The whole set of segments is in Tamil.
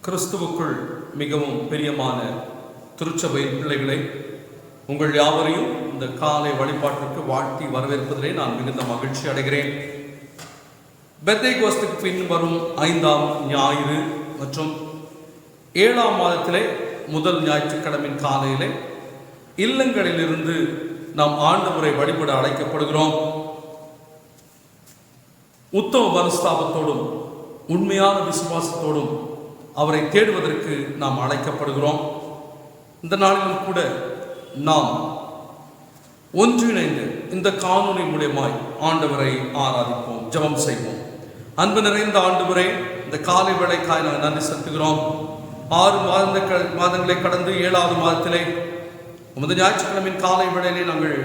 கிறிஸ்துவுக்குள் மிகவும் பிரியமான திருச்சபை பிள்ளைகளை, உங்கள் யாவரையும் இந்த காலை வழிபாட்டிற்கு வாழ்த்தி வரவேற்பதிலே நான் மிகுந்த மகிழ்ச்சி அடைகிறேன். பெந்தேகோஸ்துக்கு பின் வரும் 5ஆம் ஞாயிறு மற்றும் 7ஆம் மாதத்திலே முதல் ஞாயிற்றுக்கிழமையின் காலையிலே இல்லங்களிலிருந்து நாம் ஆண்டவரை வழிபட அழைக்கப்படுகிறோம். உத்தம மனஸ்தாபத்தோடும் உண்மையான விசுவாசத்தோடும் அவரை தேடுவதற்கு நாம் அழைக்கப்படுகிறோம். இந்த நாளிலும் கூட நாம் ஒன்றிணைந்து இந்த காணொளி மூலமாய் ஆண்டவரை ஆராதிப்போம், ஜெபம் செய்வோம். அன்பு நிறைந்த ஆண்டவரே, இந்த காலை வேளைக்காய் நாங்கள் நன்றி செலுத்துகிறோம். 6 மாதங்களை கடந்து 7ஆவது மாதத்திலே உமது ஞாயிற்றுக்கிழமையின் காலை வேளையிலே நாங்கள்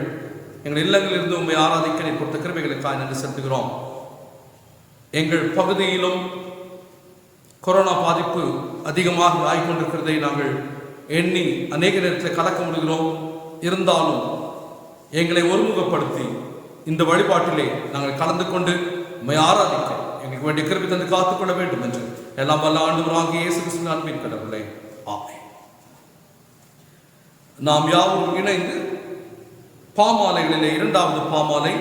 எங்கள் இல்லங்களிலிருந்து உண்மை ஆராதிக்க நீர் கொடுத்த கிருபைகளுக்காய் நன்றி செலுத்துகிறோம். எங்கள் பகுதியிலும் கொரோனா பாதிப்பு அதிகமாக ஆகிக்கொண்டிருக்கிறதை நாங்கள் எண்ணி அநேக நேரத்தில் கலக்க முடிகிறோம். இருந்தாலும் எங்களை ஒருமுகப்படுத்தி இந்த வழிபாட்டிலே நாங்கள் கலந்து கொண்டு உம்மை ஆராதிக்க எங்களுக்கு வேண்டிய கிருபை தந்து காத்துக்கொள்ள வேண்டும் என்று எல்லாம் வல்ல ஆண்டவராகிய இயேசு கிறிஸ்துவின் அன்பின் கடவுளே, ஆமென். நாம் யாவரும் இணைந்து பாமாலைகளிலே 2வது பாமாலை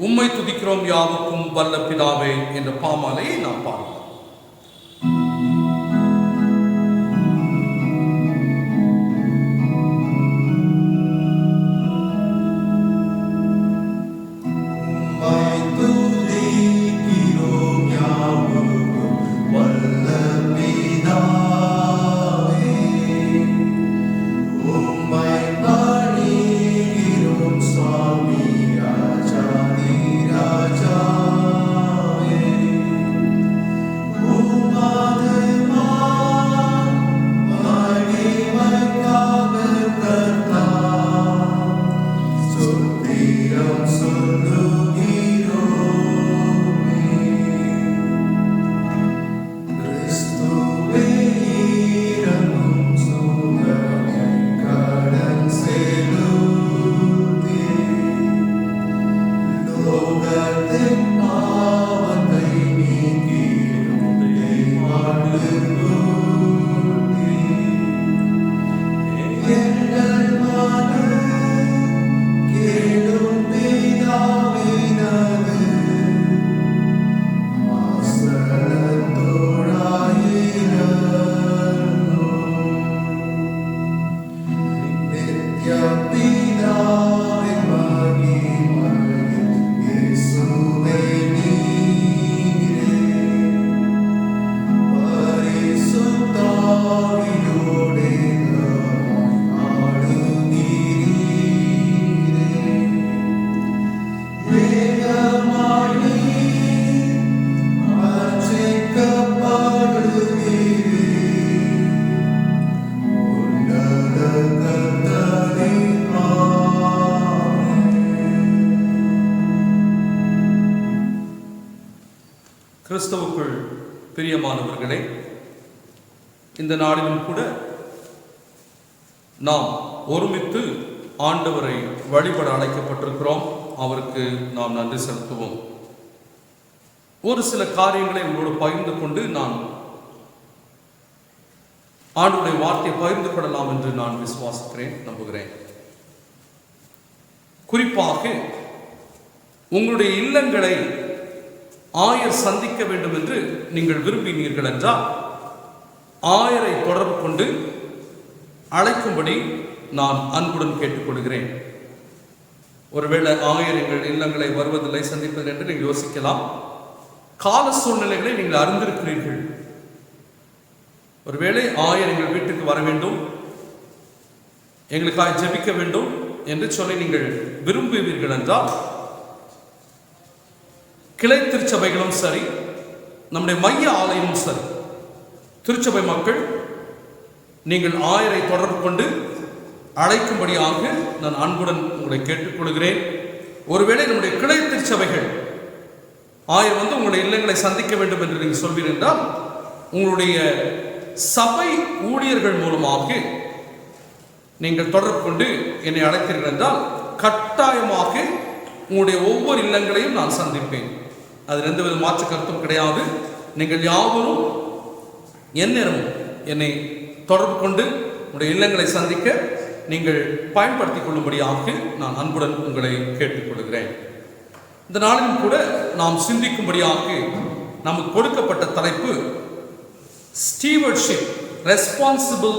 உம்மை துதிக்கிறோம் யாவுக்கும் வல்ல பிதாவே என்ற பாமாலையை நாம் பாடுவோம். கிறிஸ்துவுக்குள் பிரியமானவர்களே, இந்த நாளிலும் கூட நாம் ஒருமித்து ஆண்டவரை வழிபட அழைக்கப்பட்டிருக்கிறோம். அவருக்கு நாம் நன்றி செலுத்துவோம். ஒரு சில காரியங்களை உங்களோடு பகிர்ந்து கொண்டு நான் ஆண்டவருடைய வார்த்தையை பகிர்ந்து கொள்ளலாம் என்று நான் விசுவாசிக்கிறேன், நம்புகிறேன். குறிப்பாக உங்களுடைய இல்லங்களை ஆயர் சந்திக்க வேண்டும் என்று நீங்கள் விரும்பினீர்கள் என்றால் ஆயரை தொடர்பு கொண்டு அழைக்கும்படி நான் அன்புடன் கேட்டுக்கொள்கிறேன். ஒருவேளை ஆயர் எங்கள் இல்லங்களை வருவதில்லை, சந்திப்பதில்லை என்று நீங்கள் யோசிக்கலாம். கால சூழ்நிலைகளை நீங்கள் அறிந்திருக்கிறீர்கள். ஒருவேளை ஆயர் எங்கள் வீட்டுக்கு வர வேண்டும், எங்களுக்காக ஜெபிக்க வேண்டும் என்று சொல்லி நீங்கள் விரும்புவீர்கள் என்றால் கிளை திருச்சபைகளும் சரி, நம்முடைய மைய ஆலயமும் சரி, திருச்சபை மக்கள் நீங்கள் ஆயரை தொடர்பு கொண்டு அழைக்கும்படியாக நான் அன்புடன் உங்களை கேட்டுக்கொள்கிறேன். ஒருவேளை நம்முடைய கிளை திருச்சபைகள் ஆயர் வந்து உங்களுடைய இல்லங்களை சந்திக்க வேண்டும் என்று நீங்கள் சொல்வீர்கள் என்றால் உங்களுடைய சபை ஊழியர்கள் மூலமாக நீங்கள் தொடர்பு கொண்டு என்னை அழைத்தீர்கள் என்றால் கட்டாயமாக உங்களுடைய ஒவ்வொரு இல்லங்களையும் நான் சந்திப்பேன். அதில் எந்தவித மாற்று கருத்தும் கிடையாது. நீங்கள் யாவரும் எந்நேரமும் என்னை தொடர்பு கொண்டு உங்களுடைய இல்லங்களை சந்திக்க நீங்கள் பயன்படுத்திக் கொள்ளும்படியாக நான் அன்புடன் உங்களை கேட்டுக்கொள்கிறேன். இந்த நாளிலும் கூட நாம் சிந்திக்கும்படியாக நமக்கு கொடுக்கப்பட்ட தலைப்பு ஸ்டீவர்ட்ஷிப், ரெஸ்பான்சிபிள்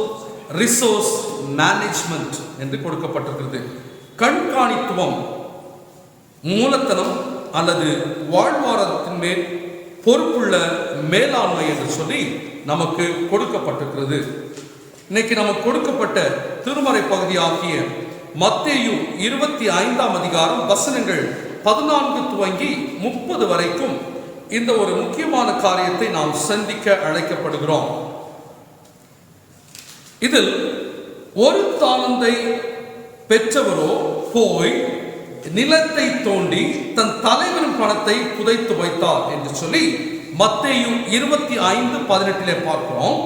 ரிசோர்ஸ் மேனேஜ்மெண்ட் என்று கொடுக்கப்பட்டிருக்கிறது. கண்காணித்துவம், மூலத்தனம் அல்லது வாழ்வாதாரத்தின் மேல் பொறுப்புள்ள மேலாண்மை என்று சொல்லி நமக்கு கொடுக்கப்பட்டிருக்கிறது. இன்னைக்கு நமக்கு கொடுக்கப்பட்ட திருமறை பகுதியாகிய மத்தேயு 25ஆம் அதிகாரம் வசனங்கள் 14 துவங்கி 30 வரைக்கும் இந்த ஒரு முக்கியமான காரியத்தை நாம் சந்திக்க அழைக்கப்படுகிறோம். இதில் ஒரு தாளந்தை பெற்றவரோ போய் நிலத்தை தோண்டி தன் தலைவரின் பணத்தை புதைத்து வைத்தார் என்று சொல்லி மத்தேயு 25:18 பார்க்கிறோம்.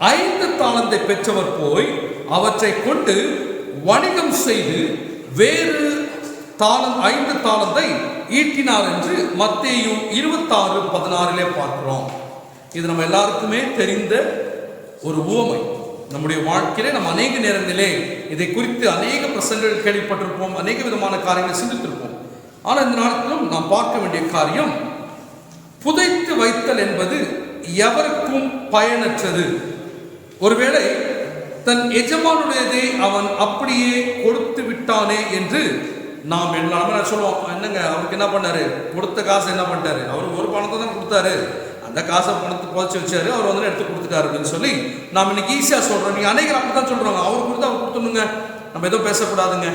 5 தாளந்தை பெற்றவர் போய் அவற்றை கொண்டு வணிகம் செய்து வேறு 5 தாளந்தை ஈட்டினார் என்று மத்தேயு 26:16 பார்க்கிறோம். இது நம்ம எல்லாருக்குமே தெரிந்த ஒரு உவமை. நம்முடைய வாழ்க்கையிலே நம்ம அநேக நேரங்களிலே இதை குறித்து அநேக பிரசங்கங்கள் கேள்விப்பட்டிருப்போம், அநேக விதமான காரியங்களை சிந்தித்திருப்போம். ஆனால் இந்த நாட்டிலும் நாம் பார்க்க வேண்டிய காரியம், புதைத்து வைத்தல் என்பது எவருக்கும் பயனற்றது. ஒருவேளை தன் எஜமானுடையதை அவன் அப்படியே கொடுத்து விட்டானே என்று நாம் என்ன சொல்லுவோம், என்னங்க அவருக்கு என்ன பண்ணாரு, கொடுத்த காசு என்ன பண்ணிட்டாரு, அவர் ஒரு பணத்தை தான் கொடுத்தாரு, அந்த காசை பணத்தை புதைச்சி வச்சாரு, அவர் வந்து எடுத்து கொடுத்துட்டாரு அப்படின்னு சொல்லி நாம் இன்னைக்கு ஈஸியாக சொல்றோம். நீங்க அநேகர் அப்படிதான் சொல்றாங்க, அவர் கொடுத்து அவர் கொடுத்துணுங்க, நம்ம எதுவும் பேசக்கூடாதுங்க,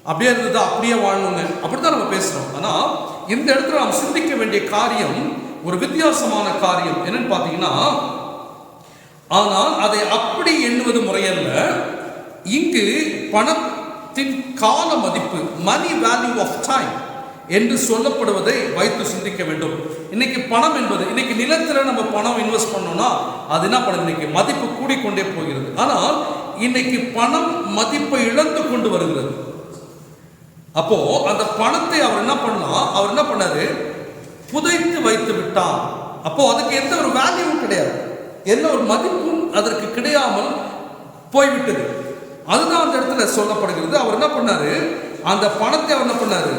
அப்படியே இருந்தது அப்படியே வாழணுங்க, அப்படித்தான் நம்ம பேசுறோம். ஆனா இந்த இடத்துல நாம் சிந்திக்க வேண்டிய காரியம் ஒரு வித்தியாசமான காரியம். என்னன்னு பாத்தீங்கன்னா, ஆனால் அதை அப்படி எண்ணுவது முறையல்ல. இங்கு பணத்தின் கால மதிப்பு, மணி வேல்யூ ஆஃப் டைம் என்று சொல்லப்படுவதை வைத்து சிந்திக்க வேண்டும். இன்னைக்கு பணம் என்பது, இன்னைக்கு நிலத்தில் நம்ம பணம் இன்வெஸ்ட் பண்ணோம்னா அது என்ன பண்ணுது, இன்னைக்கு மதிப்பு கூடிக்கொண்டே போகிறது. ஆனால் இன்னைக்கு பணம் மதிப்பை இழந்து கொண்டு வருகிறது. அப்போ அந்த பணத்தை அவர் என்ன பண்ணலாம், அவர் என்ன பண்ணாரு, புதைத்து வைத்து விட்டார். அப்போ அதுக்கு எந்த ஒரு வேல்யூவும் கிடையாது, எந்த ஒரு மதிப்பும் அதற்கு கிடையாமல் போய்விட்டது. அதுதான் அந்த இடத்துல சொல்லப்படுகிறது. அவர் என்ன பண்ணாரு, அந்த பணத்தை அவர் என்ன பண்ணாரு,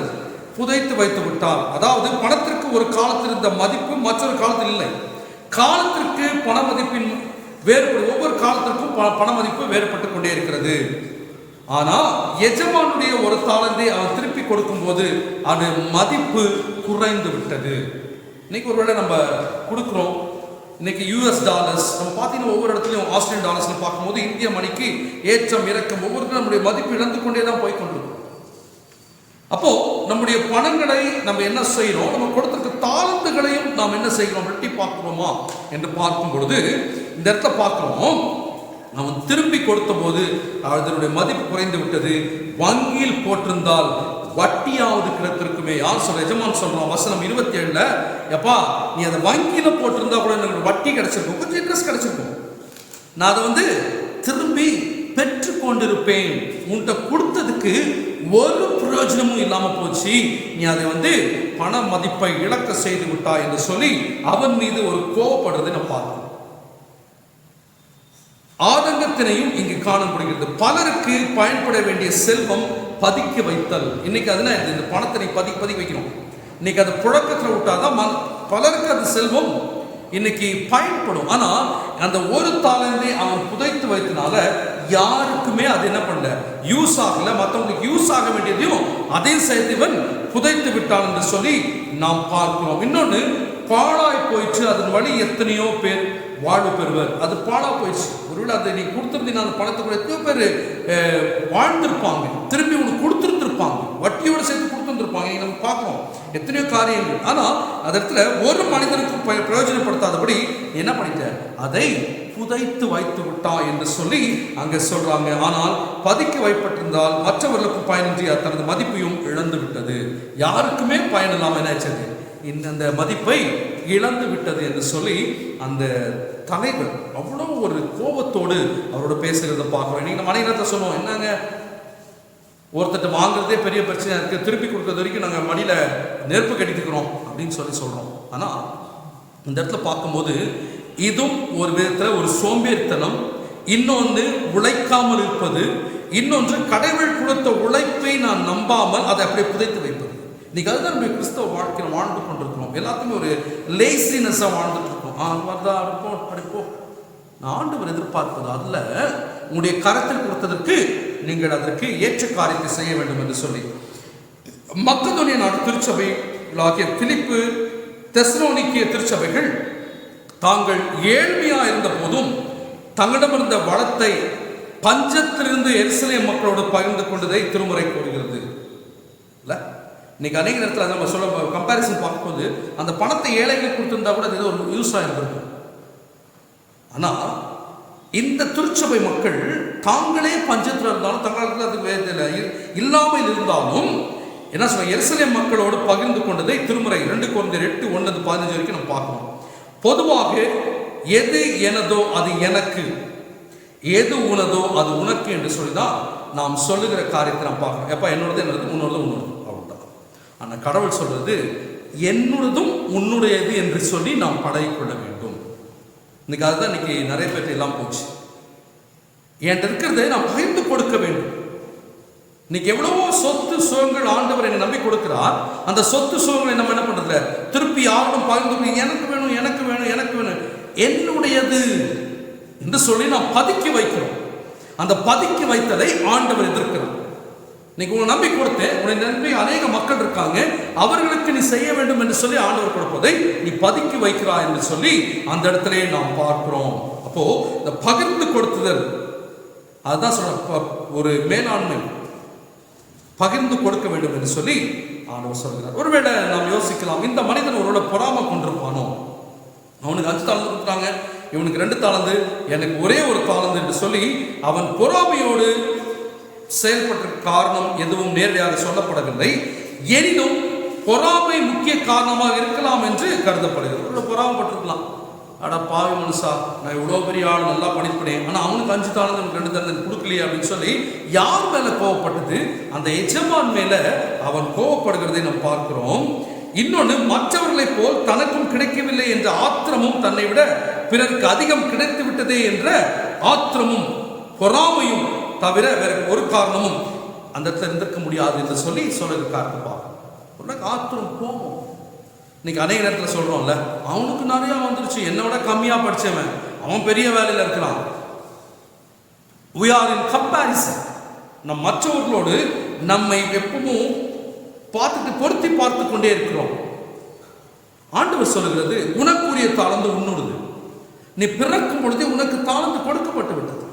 புதைத்து வைத்து விட்டார். அதாவது பணத்திற்கு ஒரு காலத்தில் இருந்த மதிப்பு மற்றொரு காலத்தில் இல்லை. காலத்திற்கு பண மதிப்பின் வேறுபடும், ஒவ்வொரு காலத்திற்கும் பண மதிப்பு வேறுபட்டு கொண்டே இருக்கிறது. ஆனா எஜமானுடைய ஒரு தாளந்தை அவன் திருப்பி கொடுக்கும் போது அது மதிப்பு குறைந்து விட்டது. இன்னைக்கு ஒருவேளை நம்ம கொடுக்கிறோம், இன்னைக்கு யூஎஸ் டாலர்ஸ் நம்ம பார்த்தீங்கன்னா ஒவ்வொரு இடத்துலையும் ஆஸ்திரேலியன் டாலர்ஸ்ல பார்க்கும்போது இந்திய மணிக்கு ஏற்றம் இறக்கம், ஒவ்வொருத்தரும் நம்முடைய மதிப்பு இழந்து கொண்டே தான் போய் கொண்டிருக்கும். அப்போ நம்முடைய பணங்களை நம்ம என்ன செய்யறோம், நம்ம கொடுத்திருக்க தாளந்துகளையும் நாம் என்ன செய்கிறோம், வெட்டி பார்க்கிறோமா என்று பார்க்கும் பொழுது இந்த இடத்துல பார்க்கிறோம், அவன் திரும்பி கொடுத்த போது அதனுடைய மதிப்பு குறைந்து விட்டது. வங்கியில் போட்டிருந்தால் வட்டியாவது கிடைத்திருக்குமே. யார் சொல்ற, எஜமான் சொல்றான். வசனம் 27ல, எப்பா நீ அதை வங்கியில போட்டிருந்தா கூட எனக்கு வட்டி கிடைச்சிருக்கும், கொஞ்சம் இன்ட்ரெஸ்ட் கிடைச்சிருக்கும், நான் அதை வந்து திரும்பி பெற்று கொண்டிருப்பேன். உன்கிட்ட கொடுத்ததுக்கு ஒரு பிரயோஜனமும் இல்லாம போச்சு, நீ அதை வந்து பண மதிப்பை இழக்க செய்து விட்டாய் என்று சொல்லி அவன் மீது ஒரு கோபப்படுறதை நம்ம பார்க்கிறோம். ஆதங்கத்தினையும் இங்கு காணப்படுகிறது. பலருக்கு பயன்பட வேண்டிய செல்வம் பதுக்கி வைத்தல். இன்னைக்கு அதுனா இந்த பணத்தை நீ பதுக்கி வைக்கணும், இன்னைக்கு அது புழக்கத்தில் விட்டாதான் பலருக்கு அது செல்வம் இன்னைக்கு பயன்படும். ஆனா அந்த ஒரு தாளந்தை அவன் புதைத்து வைத்தனால யாருக்குமே அது என்ன பண்ணல, யூஸ் ஆகல. மற்றவங்களுக்கு யூஸ் ஆக வேண்டியதையும் அதே சேர்த்துவன் புதைத்து விட்டான் என்று சொல்லி நாம் பார்க்கிறோம். இன்னொன்று, பாழாய் போயிடுச்சு, அதன் வழி எத்தனையோ பேர் வாழ்வு பெறுவர், அது பாழா போயிடுச்சு. ஒருவேளை அதை நீ கொடுத்துருந்தீங்கன்னா அந்த பணத்தை கூட எத்தனையோ பேர் வாழ்ந்திருப்பாங்க, திரும்பி உனக்கு கொடுத்துருந்துருப்பாங்க, வட்டியோடு சேர்த்து கொடுத்துருந்துருப்பாங்க. நம்ம பார்க்கிறோம் எத்தனையோ காரியங்கள். ஆனால் அந்த இடத்துல ஒரு மனிதனுக்கும் பிரயோஜனப்படுத்தாதபடி என்ன பண்ணிட்ட, அதை புதைத்து வைத்து விட்டா என்று சொல்லி அங்கே சொல்றாங்க. ஆனால் பதுக்கி வைப்பட்டிருந்தால் மற்றவர்களுக்கு பயனின்றி தனது மதிப்பையும் இழந்து விட்டது. யாருக்குமே பயன் இல்லாமல் என்ன ஆச்சது, இந்த மதிப்பை இழந்து விட்டது என்று சொல்லி அந்த தலைவர் அவ்வளோ ஒரு கோபத்தோடு அவரோட பேசுகிறத பார்க்கிறோம். நீங்க நம்ம நேரத்தை சொன்னோம், என்னங்க ஒருத்தட்ட வாங்குறதே பெரிய பிரச்சனையா இருக்கு, திருப்பி கொடுக்கறது வரைக்கும் நாங்கள் மடியில் நெருப்பு கட்டிட்டுக்கிறோம் அப்படின்னு சொல்லி சொல்றோம். ஆனால் இந்த இடத்துல பார்க்கும்போது இதுவும் ஒரு விதத்தில் ஒரு சோம்பேறித்தனம், இன்னொன்று உழைக்காமல் இருப்பது, இன்னொன்று கடவுள் கொடுத்த உழைப்பை நான் நம்பாமல் அதை அப்படியே புதைத்து வைப்பது. இன்னைக்கு அதுதான் நம்ம கிறிஸ்தவ வாழ்க்கையில் வாழ்ந்து கொண்டிருக்கிறோம். எல்லாத்துக்குமே ஒரு லேசினஸாக வாழ்ந்துட்டு இருக்கோம். அதுதான் அடிப்போம். நான் ஆண்டவர் எதிர்பார்ப்பது அல்ல, உங்களுடைய கரத்தில் கொடுத்ததற்கு நீங்கள் அதற்கு ஏற்ற காரியத்தை செய்ய வேண்டும் என்று சொல்லி மக்கதோனிய நாடு திருச்சபை ஆகிய பிலிப்பு, தெசலோனிக்கேய திருச்சபைகள் தாங்கள் ஏழ்மையா இருந்த போதும் தங்களிடமிருந்த வளத்தை பஞ்சத்திலிருந்து எருசலேம் மக்களோடு பகிர்ந்து கொண்டதை திருமுறை கூறுகிறது. இல்ல இன்னைக்கு அநேக நேரத்தில் நம்ம சொல்ல கம்பேரிசன் பார்க்கும்போது அந்த பணத்தை ஏழைகளுக்கு கொடுத்திருந்தா கூட அது ஏதோ ஒரு யூஸ் ஆகிருக்கும். ஆனா இந்த திருச்சபை மக்கள் தாங்களே பஞ்சத்தில் இருந்தாலும் தங்களுக்கு அதுக்கு இல்லாமல் இருந்தாலும் என்ன சொல்ல எருசலேம் மக்களோடு பகிர்ந்து கொண்டதை திருமுறை 2 கொரிந்தியர் 8:1-15 வரைக்கும் நம்ம பார்க்கணும். பொதுவாக எது எனதோ அது எனக்கு, எது உனதோ அது உனக்கு என்று சொல்லிதான் நாம் சொல்லுகிற காரியத்தை நாம் பார்க்கணும். எப்ப என்னோடது உன்னோடது அவ்வளவுதான். ஆனா கடவுள் சொல்றது என்னோடதும் உன்னுடையது என்று சொல்லி நாம் பழகிக்கொள்ள வேண்டும். இன்னைக்கு அதுதான் இன்னைக்கு நிறைய பேர் எல்லாம் போச்சு. என்கிட்ட இருக்கிறதை நான் பகிர்ந்து கொடுக்க வேண்டும். இன்னைக்கு எவ்வளவோ சொத்து சுகங்கள் ஆண்டவர் என்னை நம்பி கொடுக்கிறார். அந்த சொத்து சுகங்களை நம்ம என்ன பண்றது, திருப்பி யாரும் பகிர்ந்து எனக்கு வேணும் எனக்கு வேணும் எனக்கு வேணும் என்னுடையது என்று சொல்லி நாம் பதுக்கி வைக்கிறோம். அந்த பதுக்கி வைத்ததை ஆண்டவர் எதிர்க்கிறார். இன்னைக்கு உங்களை நம்பி கொடுத்தேன், உன்னை நம்பி அநேக மக்கள் இருக்காங்க, அவர்களுக்கு நீ செய்ய வேண்டும் என்று சொல்லி ஆண்டவர் கொடுப்பதை நீ பதுக்கி வைக்கிறாய் என்று சொல்லி அந்த இடத்திலே நாம் பார்க்கிறோம். அப்போ இந்த பகிர்ந்து கொடுத்துதல் அதுதான் சொல்ற ஒரு மேலாண்மை, பகிர்ந்து கொடுக்க வேண்டும் என்று சொல்லி ஆண்டவர் சொல்கிறார். ஒருவேளை நாம் யோசிக்கலாம், இந்த மனிதன் ஒருவேளை பொறாமை கொண்டிருப்பானோ, அவனுக்கு 5 தாளந்து கொடுத்தாங்க, இவனுக்கு 2 தாளந்து, எனக்கு ஒரே ஒரு தாளந்து என்று சொல்லி அவன் பொறாமையோடு செயல்பட்ட காரணம் எதுவும் நேரடியாக சொல்லப்படவில்லை. எனினும் பொறாமை முக்கிய காரணமாக இருக்கலாம் என்று கருதப்படுகிறது. பொறாமப்பட்டிருக்கலாம், அட பாவி மனுஷா, நான் இவ்வளோ பெரிய ஆள், நல்லா படிப்பேன், ஆனால் அவனுக்கு 5 தாளந்து எனக்கு 2 தாளந்து கொடுக்கலையே அப்படின்னு சொல்லி யார் மேலே கோவப்பட்டது? அந்த எஜமான் மேலே அவன் கோவப்படுகிறதை நாம் பார்க்கிறோம். இன்னொன்று, மற்றவர்களை போல் தனக்கும் கிடைக்கவில்லை என்ற ஆத்திரமும், தன்னை விட பிறருக்கு அதிகம் கிடைத்து விட்டதே என்ற ஆத்திரமும் பொறாமையும் தவிர வேற ஒரு காரணமும் அந்த இடத்துல இருந்திருக்க முடியாது என்று சொல்லி சொல்லிருக்காருப்பா. ஆத்திரம் கோபம். இன்னைக்கு அநேக நேரத்தில் சொல்றோம்ல, அவனுக்கு நிறைய வந்துருச்சு, என்னோட கம்மியா படிச்சவன், அவன் பெரிய வேலையில் இருக்கிறான். we are in comparison. நம் மற்றவர்களோடு நம்மை எப்பவும் பொருத்தி பார்த்து கொண்டே இருக்கிறோம். ஆண்டவர் சொல்லுகிறது, உனக்குரிய தாளந்து உன்னோடது, நீ பிறக்கும் பொழுதே உனக்கு தாளந்து கொடுக்கப்பட்டு விட்டது,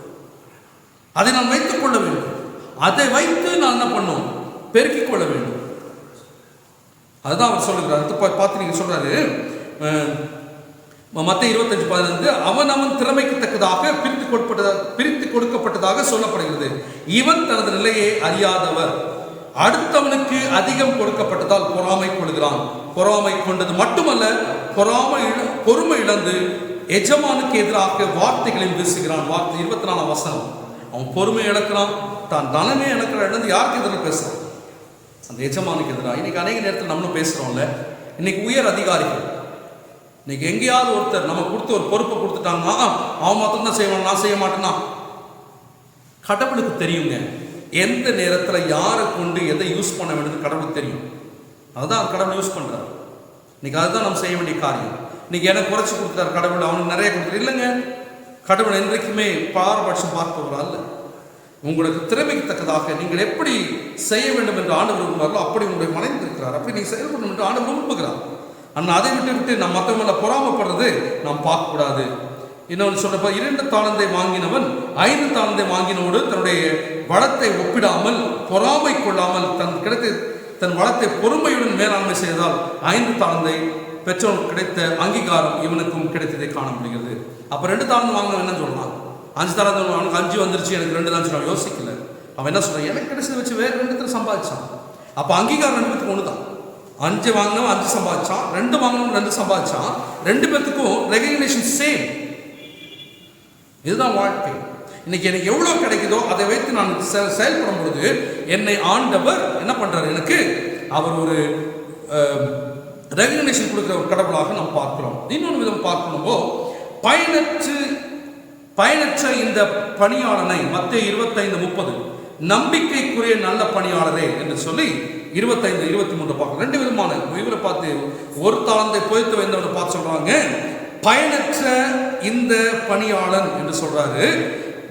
அதை நான் வைத்துக் கொள்ள வேண்டும், அதை வைத்து நான் என்ன பண்ணும், பெருக்கிக் கொள்ள வேண்டும். அதுதான் அவர் சொல்லுகிறார். பார்த்து நீங்க சொல்றாரு மத்தேயு 25:15, அவன் திறமைக்கு தக்கதாக பிரித்து கொடுக்கப்பட்டதாக சொல்லப்படுகிறது. இவன் தனது நிலையை அறியாதவர், அடுத்தவனுக்கு அதிகம் கொடுக்கப்பட்டதால் பொறாமை கொள்கிறான். பொறாமை கொண்டது மட்டுமல்ல, பொறுமை இழந்து எஜமானுக்கு எதிராக வார்த்தைகளையும் வீசுகிறான். வார்த்தை 24ஆம் வசனம். அவன் பொறுமை இழக்கிறான், தான் தனமே இழந்து யாருக்கு எதிராக பேசுறான்? அந்த எஜமானுக்கு எதிராக. இன்னைக்கு அநேக நேரத்தில் நம்மளும் பேசுறோம்ல. இன்னைக்கு உயர் அதிகாரிகள், இன்னைக்கு எங்கேயாவது ஒருத்தர் நம்ம கொடுத்து ஒரு பொறுப்பை கொடுத்துட்டாங்கன்னா அவன் மாத்திரம் தான் செய்வான், நான் செய்ய மாட்டேன்னா. கடவுளுக்கு தெரியுங்க எந்த நேரத்தில் யாரை கொண்டு எதை யூஸ் பண்ண வேண்டியது கடவுளுக்கு தெரியும். அதுதான் கடவுள் யூஸ் பண்றாரு. இன்னைக்கு அதுதான் நம்ம செய்ய வேண்டிய காரியம். இன்னைக்கு எனக்கு குறைச்சி கொடுத்தாரு கடவுள், அவனுக்கு நிறைய கொடுத்தாரு இல்லைங்க. கடவுள் என்றைக்குமே பாரபட்சம் பார்ப்பவரா இல்லை. உங்களுக்கு திறமைக்கு தக்கதாக நீங்கள் எப்படி செய்ய வேண்டும் என்று ஆண்டவர் விரும்புகிறாரோ அப்படி உங்களுடைய மனைவி இருக்கிறார், அப்படி நீங்கள் செயல்படணும் என்று ஆண்டவர் விரும்புகிறார். ஆனால் அதை விட்டு நம்ம மற்றவங்களை பொறாமப்படுறது நாம் பார்க்கக்கூடாது. இன்னொன்று சொல்றப்ப 2 தாளந்தை வாங்கினவன் 5 தாளந்தை வாங்கினோடு தன்னுடைய வளத்தை ஒப்பிடாமல் பொறாமை கொள்ளாமல் தன் வளத்தை பொறுமையுடன் மேலாண்மை செய்தால் 5 தாளந்தை பெற்றோருக்கு கிடைத்த அங்கீகாரம் இவனுக்கும் கிடைத்ததை காண முடிகிறது. அப்ப 2 தாளந்து வாங்கினவன் என்ன சொல்றான்? 5 தாளந்து அவனுக்கு 5 வந்துருச்சு, எனக்கு 2 தான் சொல்றான். யோசிக்கல. அவன் என்ன சொல்றான்? எனக்கு கிடைச்சதை வச்சு வேற 2 சம்பாதிச்சான். அப்ப அங்கீகாரம் 2 பேத்துக்கு ஒண்ணுதான். 5 வாங்கினவன் 5 சம்பாதிச்சான், 2 வாங்கினவன் 2 சம்பாதிச்சான். 2 பேத்துக்கும் ரெகக்னிஷன் சேம். இதுதான் வாழ்க்கை. இன்னைக்கு எனக்கு எவ்வளவு கிடைக்குதோ அதை வைத்து நான் செயல்படும் பொழுது என்னை ஆண்டவர் என்ன பண்றாரு? எனக்கு அவர் ஒரு ரெகக்னிஷன் கொடுக்கிற ஒரு கடவுளாக நாம் பார்க்கிறோம். இன்னொரு விதம் பார்க்கணுமோ, பயனற்ற இந்த பணியாளனை மத்தேயு 25:30 நம்பிக்கைக்குரிய நல்ல பணியாளரே என்று சொல்லி 25-23 பார்க்க ரெண்டு விதமான இவரை பார்த்து ஒரு தாளந்தை புதைத்து வைத்தவனை பார்த்து சொல்றாங்க பயனற்ற இந்த பணியாளன் என்று சொல்றாரு.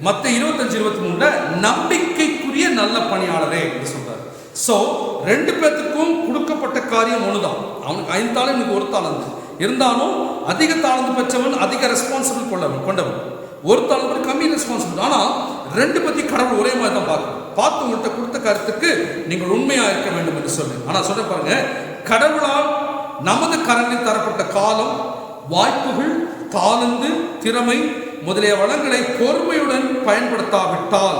மத்தேயு 25-23 நம்பிக்கைக்குரிய நல்ல பணியாளரே என்று சொல்றாரு. சோ ரெண்டு பேத்துக்கும் கொடுக்கப்பட்ட காரியம் ஒண்ணுதான். அவனுக்கு 5 தாளந்து, எனக்கு 1 தாளந்து இருந்தாலும் அதிக தாளந்து பெற்றவன் அதிக ரெஸ்பான்சிபிள் கொண்டவன், 1 தாளந்து கம்மி ரெஸ்பான்சிபிள். ஆனா ரெண்டு பத்தி கடவுள் ஒரே மாதிரி தான் பார்த்து உங்கள்கிட்ட கொடுத்த கருத்துக்கு நீங்கள் உண்மையா இருக்க வேண்டும் என்று சொல்லி. ஆனா சொல்ல பாருங்க, கடவுளால் நமது கரங்களில் தரப்பட்ட காலம், வாய்ப்புகள், தாளந்து, திறமை முதலிய வளங்களை பொறுமையுடன் பயன்படுத்தாவிட்டால்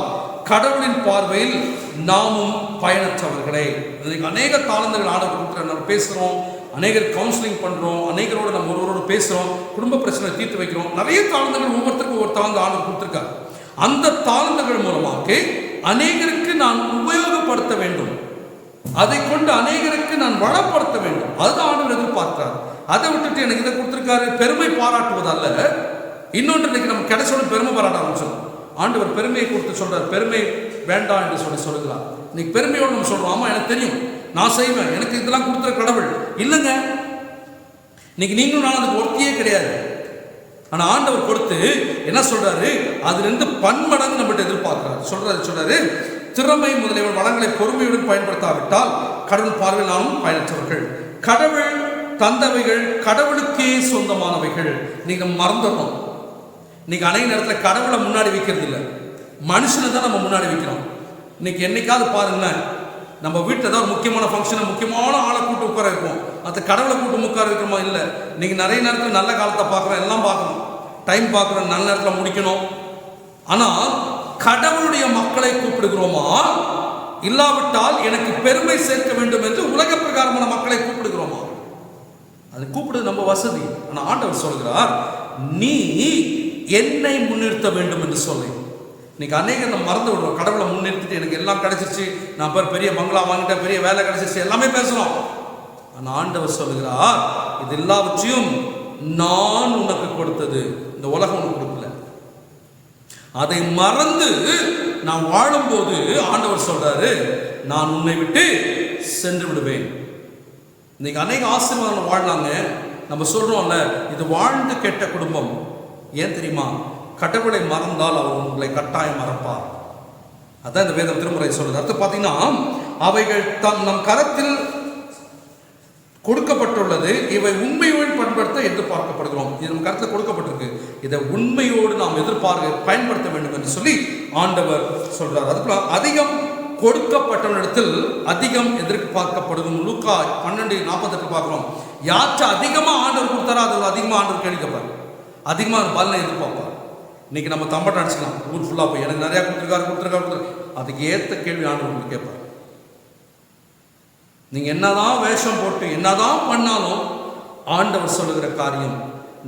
கடவுளின் பார்வையில் நாமும் பயனற்றவர்களே. அநேக தாளந்துகள் ஆண்டவர் நம்ம பேசுறோம், அநேகர் கவுன்சிலிங் பண்றோம், அநேகரோடு நம்ம ஒருவரோடு பேசுறோம், குடும்ப பிரச்சனை தீர்த்து வைக்கிறோம். நிறைய தாளந்துகள் ஒவ்வொருத்தருக்கும் ஒரு தாளந்து ஆண்டவர் கொடுத்திருக்காரு. அந்த தாளந்துகள் மூலமாக அநேகருக்கு நான் உபயோகப்படுத்த வேண்டும், அதை கொண்டு அநேகருக்கு நான் வளப்படுத்த வேண்டும். அதுதான் ஆண்டவர் எதிர்பார்க்கிறார். அதை விட்டுட்டு எனக்கு இதை கொடுத்திருக்காரு பெருமை பாராட்டுவதல்ல. இன்னொன்று, இன்னைக்கு நம்ம கிடைச்சோட பெருமை பாராட்ட ஆரம்பிச்சோம். ஆண்டவர் பெருமையை கொடுத்து சொல்றார், பெருமை வேண்டாம் என்று சொல்லுகிறார். இன்னைக்கு பெருமையோடு நம்ம சொல்றோம், ஆமா எனக்கு தெரியும், நான் செய்வேன், எனக்கு இதெல்லாம் கொடுத்துற கடவுள் இல்லைங்க. இன்னைக்கு நீங்களும் நான் அதுக்கு ஒருத்தியே கிடையாது. ஆனா ஆண்டவர் கொடுத்து என்ன சொல்றாரு, அதுல இருந்து பன்மடங்கு நம்மகிட்ட எதிர்பார்க்கிறார். சொல்றாரு திறமை முதலிய வளங்களை பொறுமையுடன் பயன்படுத்தாவிட்டால் கடவுள் பார்வையில் நாமும் பயனற்றவர்கள். கடவுள் தந்தவைகள் கடவுளுக்கே சொந்தமானவைகள். நீங்க மறந்துடணும். இன்னைக்கு அநேக நேரத்தில் கடவுளை முன்னாடி வைக்கிறது இல்லை, மனுஷனை தான் நம்ம முன்னாடி வைக்கிறோம். இன்னைக்கு என்னைக்காவது பாருங்களேன், நம்ம வீட்டில் தான் ஒரு முக்கியமான ஃபங்க்ஷனை முக்கியமான ஆளை கூட்டு உட்கார வைப்போம், அது கடவுளை கூட்டு உட்கார வைக்கிறோமா? இல்லை. இன்னைக்கு நிறைய நேரத்தில் நல்ல காலத்தை பார்க்குறோம், எல்லாம் பார்க்கணும், டைம் பார்க்குறோம், நல்ல நேரத்தில் முடிக்கணும். ஆனால் கடவுளுடைய மக்களை கூப்பிடுகிறோமா? இல்லாவிட்டால் எனக்கு பெருமை சேர்க்க வேண்டும் என்று உலக பிரகாரமான மக்களை கூப்பிடுகிறோமா? அது கூப்பிடுறது நம்ம வசதி. ஆனால் ஆண்டவர் சொல்கிறார், நீ என்னை முன்னிறுத்த வேண்டும் என்று சொல்லி. இன்னைக்கு அநேகம் நம்ம மறந்து விடுறோம். கடவுளை முன்னிறுத்திட்டு எனக்கு எல்லாம் கிடைச்சிருச்சு, நான் பெரிய பங்களா வாங்கிட்டேன், பெரிய வேலை கிடைச்சிருச்சு, எல்லாமே பேசுறோம். ஆனால் ஆண்டவர் சொல்லுகிறார், இது எல்லாவற்றையும் நான் உனக்கு கொடுத்தது, இந்த உலகம் உனக்கு கொடுக்கல. அதை மறந்து நான் வாழும்போது ஆண்டவர் சொல்றாரு, நான் உன்னை விட்டு சென்று விடுவேன். இன்னைக்கு அநேக ஆசீர்வாதம் வாழ்ந்தாங்க. நம்ம சொல்றோம்ல, இது வாழ்ந்து கெட்ட குடும்பம். ஏன் தெரியுமா? கடவுளை மறந்தால் அவர் உங்களை கட்டாயம் மறப்பார். அதான் இந்த வேதம் திருமுறை சொல்லுது. அடுத்து பார்த்தீங்கன்னா, அவைகள் நம் கரத்தில் கொடுக்கப்பட்டுள்ளது, இவை உண்மையோடு பயன்படுத்த எதிர்பார்க்கப்படுகிறோம். இது நம்ம கருத்தில் கொடுக்கப்பட்டிருக்கு, இதை உண்மையோடு நாம் பயன்படுத்த வேண்டும் என்று சொல்லி ஆண்டவர் சொல்றார். அதுக்குள்ள அதிகம் கொடுக்கப்பட்டவனிடத்தில் அதிகம் எதிர்பார்க்கப்படுதும். லூக்கா 12:48 பார்க்கிறோம். யாற்ற அதிகமா ஆண்டவர் கொடுத்தாரோ அது அதிகமா ஆண்டவர் கேட்கப்பார், அதிகமா பலனை எதிர்பார்ப்பார். இன்னைக்கு நம்ம தம்பட்டம் அடிச்சுக்கலாம் ஊர் ஃபுல்லா போய், எனக்கு நிறைய கொடுத்துருக்காரு, அதுக்கு ஏற்ற கேள்வி ஆண்டவர் கேட்பார். நீங்க என்னதான் வேஷம் போட்டு என்னதான் பண்ணாலும் ஆண்டவர் சொல்லுகிற காரியம்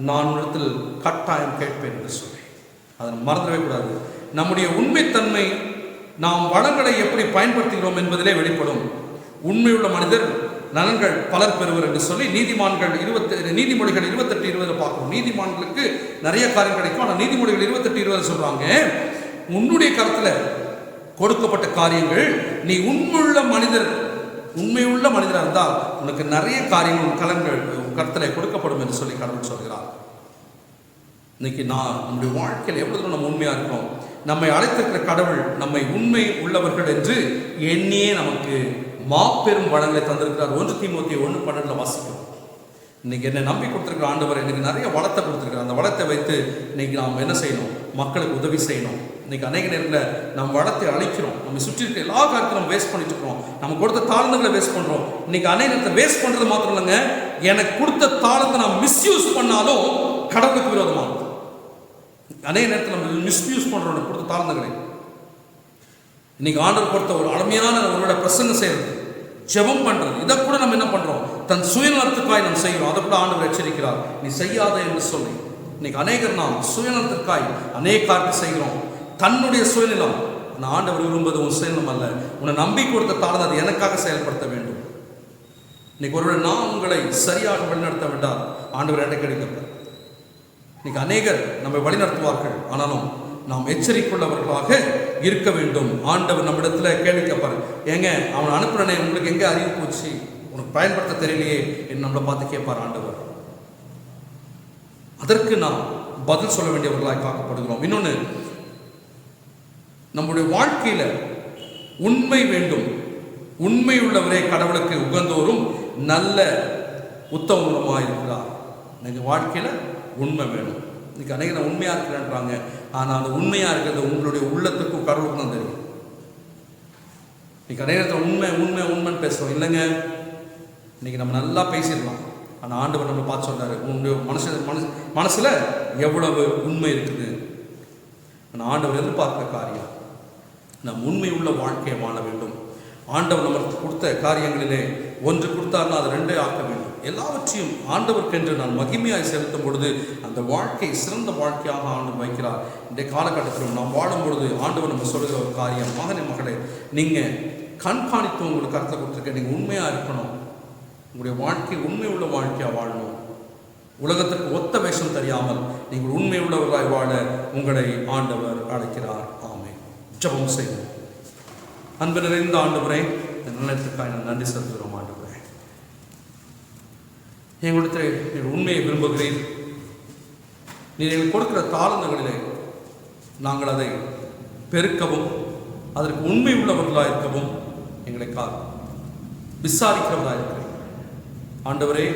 நான் இடத்தில் கட்டாயம் கேட்பேன் என்று சொல்லி அதை மறந்துடவே கூடாது. நம்முடைய உண்மைத்தன்மை நாம் வளங்களை எப்படி பயன்படுத்துகிறோம் என்பதிலே வெளிப்படும். உண்மையுள்ள மனிதர் நலன்கள் பலர் பெறுவர் என்று சொல்லி நீதிமொழிகள் 28:20 பார்க்கிறோம். நீதிமான்களுக்கு நிறைய காரியம் கிடைக்கும். ஆனால் நீதிமொழிகள் 28:20 சொல்றாங்க, உன்னுடைய கருத்துல கொடுக்கப்பட்ட காரியங்கள், நீ உண்மையுள்ள மனிதராக இருந்தால் உனக்கு நிறைய காரியங்கள் கலன்கள் கருத்துல கொடுக்கப்படும் என்று சொல்லி கடவுள் சொல்கிறார். இன்னைக்கு நம்முடைய வாழ்க்கையில் எவ்வளவு நம்ம உண்மையா இருக்கோம். நம்மை அழைத்திருக்கிற கடவுள் நம்மை உண்மை உள்ளவர்கள் என்று எண்ணியே நமக்கு மாபெரும் வளங்களை தந்திருக்கிறார். 1 தீமோத்தேயு 1:12 வாசிக்கிறோம். இன்னைக்கு என்னை நம்பி கொடுத்திருக்கிற ஆண்டவர் எனக்கு நிறைய வளத்தை கொடுத்திருக்கிறார். அந்த வளத்தை வைத்து இன்னைக்கு நாம் என்ன செய்யணும்? மக்களுக்கு உதவி செய்யணும். இன்னைக்கு அநேக நேரத்தில் நம்ம வளத்தை அழிக்கிறோம். நம்ம சுற்றி இருக்க எல்லா காரியத்தையும் நம்ம வேஸ்ட் பண்ணிட்டு இருக்கிறோம். நம்ம கொடுத்த தாளங்களை வேஸ்ட் பண்றோம். இன்னைக்கு அநேக நேரத்தை வேஸ்ட் பண்றது மாத்திரம் இல்லைங்க, எனக்கு கொடுத்த தாளத்தை நான் மிஸ்யூஸ் பண்ணாலும் கடவுளுக்கு விரோதமானது. அநேக நேரத்தில் நம்ம மிஸ்யூஸ் பண்றோம் கொடுத்த தாளங்களை. இன்னைக்கு ஆண்டவர் கொடுத்த ஒரு அருமையான ஒருவரோட பிரசங்கம் செய்யறது, ஜெபம் பண்றது, இதை கூட நம்ம என்ன பண்றோம்? தன் சுயநலத்துக்காய் நாம் செய்கிறோம். அதை கூட ஆண்டவர் எச்சரிக்கிறார், நீ செய்யாத என்று சொல்லி. இன்னைக்கு அநேகர் நாம் சுயநலத்திற்காய் அநேக காரியத்தை செய்கிறோம். தன்னுடைய சுயநலம். ஆண்டவர் விரும்புவது உன் சுயநலம் அல்ல, உன்னை நம்பி கொடுத்த தாளத்தை அது எனக்காக செயல்படுத்த வேண்டும். இன்னைக்கு ஒருவேளை நான் உங்களை சரியாக வழிநடத்த விட்டால் ஆண்டவர் என்ன கிடைக்கப்ப இன்னைக்கு அநேகர் நம்மை வழிநடத்துவார்கள், ஆனாலும் நாம் எச்சரிக்கையுள்ளவர்களாக இருக்க வேண்டும். ஆண்டவர் நம்மிடத்துல கேள்வி கேட்பார், ஏங்க அவன் அனுப்புறனே உங்களுக்கு எங்கே அறிவு போச்சு, உனக்கு பயன்படுத்த தெரியலையே என்று நம்மளை பார்த்து கேட்பார் ஆண்டவர். அதற்கு நாம் பதில் சொல்ல வேண்டியவர்களாக காக்கப்படுகிறோம். இன்னொன்று, நம்முடைய வாழ்க்கையில உண்மை வேண்டும். உண்மை உள்ளவரே கடவுளுக்கு உகந்தோரும் நல்ல உத்தமமாக இருக்கிறார். நீங்கள் வாழ்க்கையில் உண்மை வேணும். இன்னைக்கு அநேக உண்மையாக இருக்கிறேன்றாங்க, ஆனால் அந்த உண்மையாக இருக்கிறது உங்களுடைய உள்ளத்துக்கும் கடவுளுக்கும் தான் தெரியும். இன்னைக்கு அநேகத்தில் உண்மை உண்மை உண்மைன்னு பேசுகிறோம் இல்லைங்க. இன்னைக்கு நம்ம நல்லா பேசிடலாம், ஆனால் ஆண்டவர் நம்ம பார்த்து சொல்றாரு, உங்களுடைய மனசில் எவ்வளவு உண்மை இருக்குது. ஆனால் ஆண்டவர் எதிர்பார்க்கிற காரியம் நம் உண்மை உள்ள வாழ்க்கையை வாழ வேண்டும். ஆண்டவர் நமக்கு கொடுத்த காரியங்களிலே ஒன்று கொடுத்தாருன்னா அது ரெண்டே ஆக்க வேண்டும். எல்லாவற்றையும் ஆண்டவருக்கென்று நான் மகிமையாய் செலுத்தும் பொழுது அந்த வாழ்க்கை சிறந்த வாழ்க்கையாக ஆண்டவர் வைக்கிறார். இந்த காலகட்டத்தில் நாம் வாழும் பொழுது ஆண்டவர் நம்ம சொல்கிற ஒரு காரியம், மகனே மகளே, நீங்கள் கண்காணித்து உங்களுக்கு கருத்தை கொடுத்துருக்க, நீங்கள் உண்மையாக இருக்கணும். உங்களுடைய வாழ்க்கை உண்மை உள்ள வாழ்க்கையாக வாழணும். உலகத்திற்கு ஒத்த வேஷம் தெரியாமல் நீங்கள் உண்மை உள்ளவர்களாய் வாழ உங்களை ஆண்டவர் அழைக்கிறார். ஆமென். ஜெபம் செய்வோம். அன்பு நிறைந்த ஆண்டவரே, இந்த நல்லத்துக்காக நன்றி செலுத்துகிறோம். ஆண்டவரே, எங்களுக்கு உண்மையை விரும்புகிறீர். நீர் எங்களுக்கு கொடுக்கிற தாளந்துகளிலே நாங்கள் அதை பெருக்கவும் அதற்கு உண்மை உள்ளவர்களாக இருக்கவும் எங்களை விசாரிக்கிறவர்களாக இருக்கிறேன். ஆண்டவரே,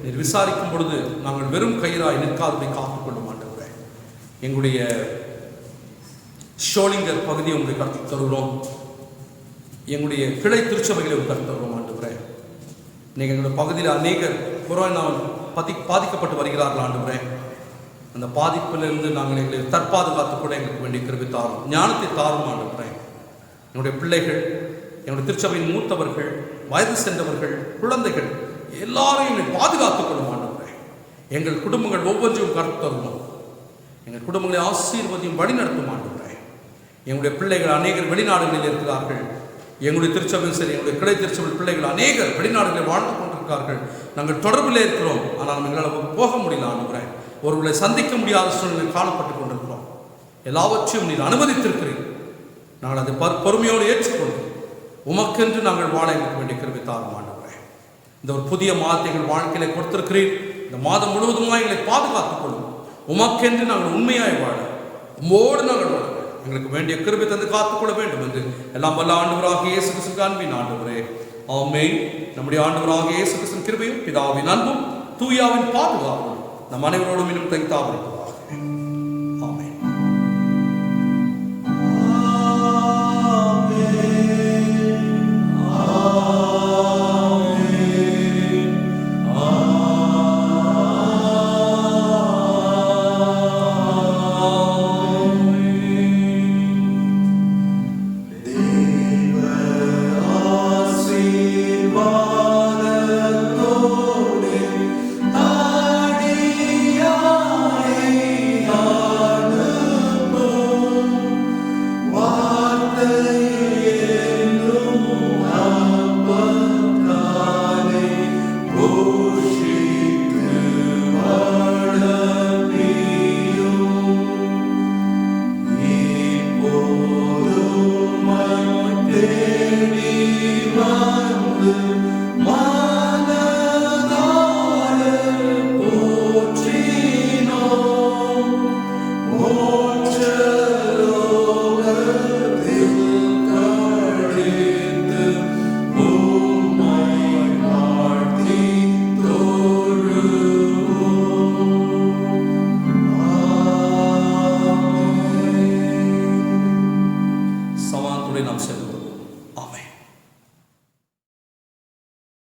நீர் விசாரிக்கும் பொழுது நாங்கள் வெறும் கயிறாய் நிற்காததை காத்துக்கொள்ளும். ஆண்டவரே, எங்களுடைய ஷோலிங்கர் பகுதியை உங்களுக்கு கற்றுத் தருகிறோம். எங்களுடைய கிளை திருச்சபைகளை கற்றுத் தருகிறோம். ஆண்டவரே, நீங்கள் எங்களுடைய பகுதியில் அநேகர் கொரோனாவால் பாதிக்கப்பட்டு வருகிறார்கள். ஆண்டவரே, அந்த பாதிப்பிலிருந்து நாங்கள் எங்களை தற்பாதுகாத்து கூட எங்களுக்கு வேண்டிய கிருபை தாரும், ஞானத்தை தாரும். ஆண்டவரே, என்னுடைய பிள்ளைகள், என்னுடைய திருச்சபையின் மூத்தவர்கள், வயது சென்றவர்கள், குழந்தைகள் எல்லாரையும் எங்களை பாதுகாத்துக் கொள்ளும். ஆண்டவரே, எங்கள் குடும்பங்கள் ஒவ்வொன்றையும் கற்றுத் தருவோம். எங்கள் குடும்பங்களை ஆசீர்வதியும் வழி நடத்தும். ஆண்டவரே, எங்களுடைய பிள்ளைகள் அநேகர் வெளிநாடுகளில் இருக்கிறார்கள். எங்களுடைய திருச்சபையும் சரி, எங்களுடைய கிளை திருச்சபை பிள்ளைகள் அநேகர் வெளிநாடுகளில் வாழ்ந்து கொண்டிருக்கிறார்கள். நாங்கள் தொடர்பில் இருக்கிறோம், ஆனால் எங்களால் போக முடியல. ஆண்டவரே, ஒருவர்களை சந்திக்க முடியாத சூழ்நிலை காணப்பட்டு கொண்டிருக்கிறோம். எல்லாவற்றையும் நீர் அனுமதித்திருக்கிறீர். நாங்கள் அதை பொறுமையோடு ஏற்றுக்கொண்டு உமக்கென்று நாங்கள் வாழ எங்களுக்கு வேண்டிய கிருபை தாரும். ஆண்டவரே, இந்த ஒரு புதிய மாதத்தை எங்கள் வாழ்க்கையில கொடுத்திருக்கிறீர். இந்த மாதம் முழுவதுமாக எங்களை பாதுகாத்துக் கொள்ளும். உமக்கென்று நாங்கள் உண்மையாய் வாழ, உம்மோடு நாங்கள் வாழ எங்களுக்கு வேண்டிய கிருபை தந்து காத்துக்கொள்ள வேண்டும் என்று எல்லாம் வல்ல ஆண்டவராகிய இயேசு கிறிஸ்து அன்பின் ஆண்டவரே, ஆமென். நம்முடைய ஆண்டவராகிய இயேசு கிறிஸ்து கிருபையும் பிதாவின் அன்பும் தூயாவின் பாதுகாப்பும் நம் அனைவரோடும் இன்னும் தங்கித்தாவதாக. ஆமென். நாம் செல்வோம்.